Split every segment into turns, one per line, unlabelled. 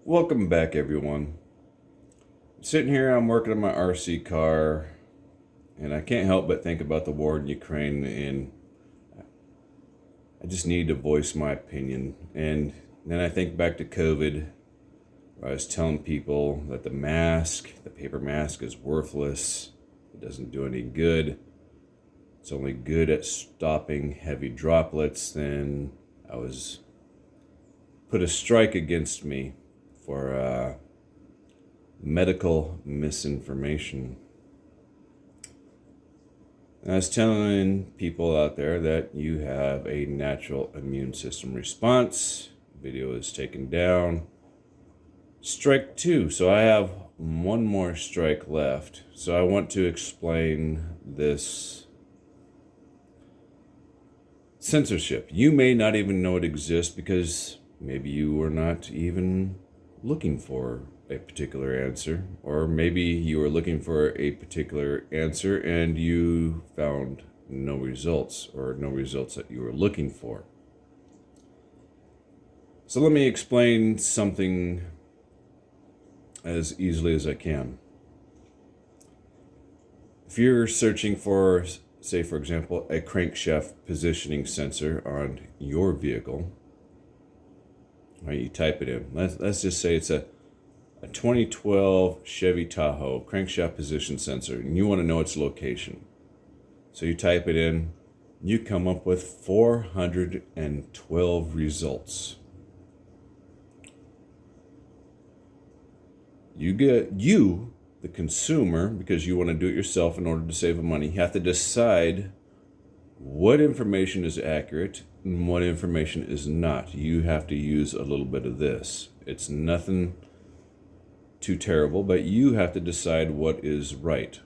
Welcome back, everyone. Sitting here, I'm working on my RC car, and I can't help but think about the war in Ukraine, and I just need to voice my opinion. And then I think back to COVID, where I was telling people that the paper mask, is worthless. It doesn't do any good. It's only good at stopping heavy droplets. Then I was put a strike against me for medical misinformation. And I was telling people out there that you have a natural immune system response. Video is taken down. Strike two. So I have one more strike left. So I want to explain this censorship. You may not even know it exists because maybe you were not even looking for a particular answer, or maybe you were looking for a particular answer and you found no results, or no results that you were looking for. So let me explain something as easily as I can. If you're searching for, say for example, a crankshaft positioning sensor on your vehicle, right, you type it in. Let's just say it's a 2012 Chevy Tahoe crankshaft position sensor, and you want to know its location. So you type it in, you come up with 412 results. You, the consumer, because you want to do it yourself in order to save money, you have to decide what information is accurate and what information is not. You have to use a little bit of this. It's nothing too terrible, but you have to decide what is right.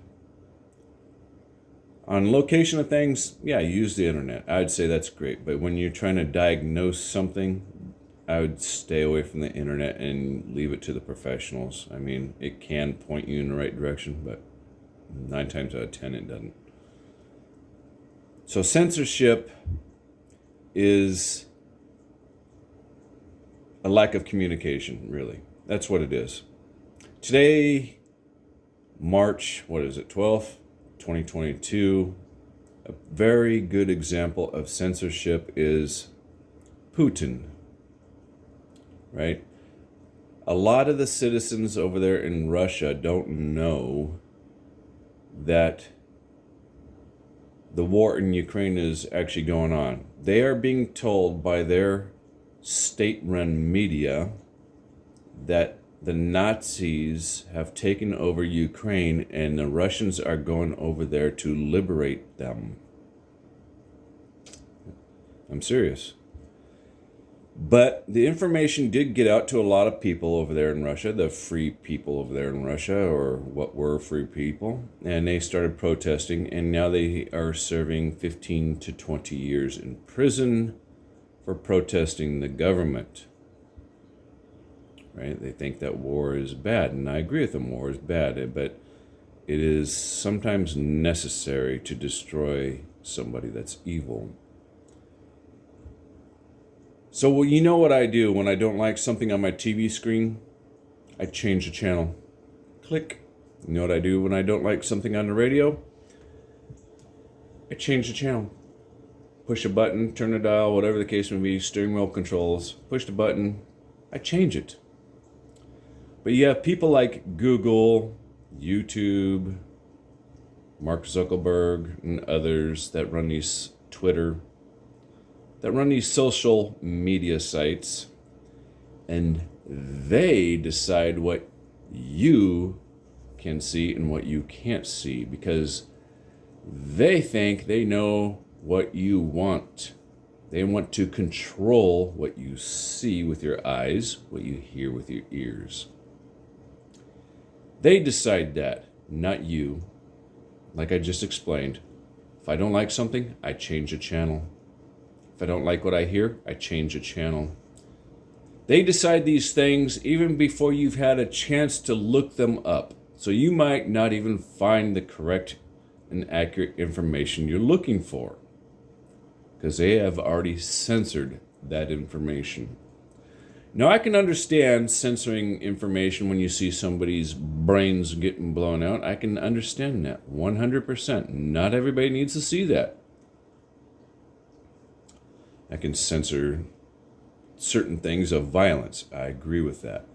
On location of things, yeah, use the internet. I'd say that's great, but when you're trying to diagnose something, I would stay away from the internet and leave it to the professionals. I mean, it can point you in the right direction, but 9 times out of 10 it doesn't. So censorship is a lack of communication, really. That's what it is. Today, March, 12th, 2022, a very good example of censorship is Putin, right? A lot of the citizens over there in Russia don't know that the war in Ukraine is actually going on. They are being told by their state-run media that the Nazis have taken over Ukraine and the Russians are going over there to liberate them. I'm serious. But the information did get out to a lot of people over there in Russia, the free people over there in Russia, or what were free people, and they started protesting, and now they are serving 15 to 20 years in prison for protesting the government. Right? They think that war is bad, and I agree with them, war is bad, but it is sometimes necessary to destroy somebody that's evil. So, well, you know what I do when I don't like something on my TV screen? I change the channel. Click. You know what I do when I don't like something on the radio? I change the channel. Push a button, turn the dial, whatever the case may be, steering wheel controls, push the button, I change it. But you have people like Google, YouTube, Mark Zuckerberg, and others that run these Twitter, that run these social media sites, and they decide what you can see and what you can't see because they think they know what you want. They want to control what you see with your eyes, what you hear with your ears. They decide that, not you. Like I just explained, if I don't like something, I change the channel. If I don't like what I hear, I change the channel. They decide these things even before you've had a chance to look them up. So you might not even find the correct and accurate information you're looking for, because they have already censored that information. Now, I can understand censoring information when you see somebody's brains getting blown out. I can understand that 100%. Not everybody needs to see that. I can censor certain things of violence. I agree with that.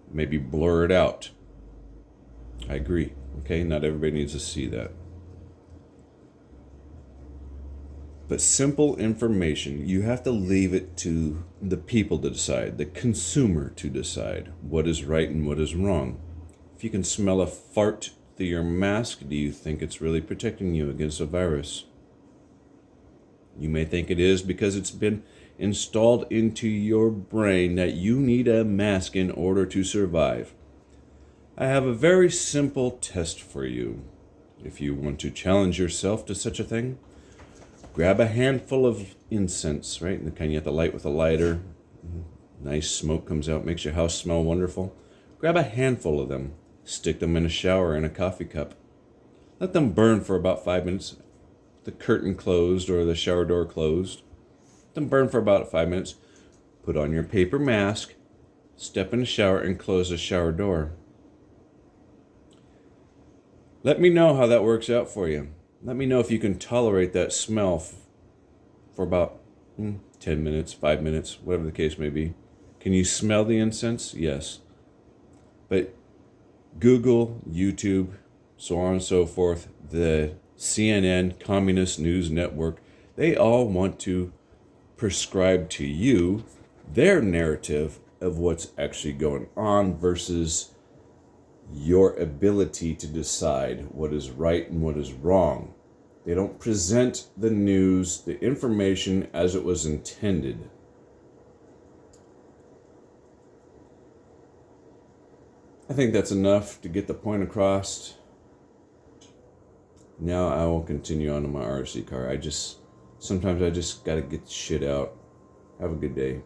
Maybe blur it out. I agree. Okay, not everybody needs to see that. But simple information, you have to leave it to the people to decide, the consumer to decide what is right and what is wrong. If you can smell a fart through your mask, do you think it's really protecting you against a virus? You may think it is because it's been installed into your brain that you need a mask in order to survive. I have a very simple test for you. If you want to challenge yourself to such a thing, grab a handful of incense, right? The kind you have to light with a lighter. Nice smoke comes out, makes your house smell wonderful. Grab a handful of them, stick them in a shower in a coffee cup. Let them burn for about 5 minutes. The curtain closed or the shower door closed. Let them burn for about 5 minutes. Put on your paper mask, step in the shower, and close the shower door. Let me know how that works out for you. Let me know if you can tolerate that smell for about 10 minutes, 5 minutes, whatever the case may be. Can you smell the incense? Yes. But Google, YouTube, so on and so forth, the CNN, Communist News Network, they all want to prescribe to you their narrative of what's actually going on versus your ability to decide what is right and what is wrong. They don't present the news, the information as it was intended. I think that's enough to get the point across. Now I will continue on to my RC car. Sometimes I just gotta get shit out. Have a good day.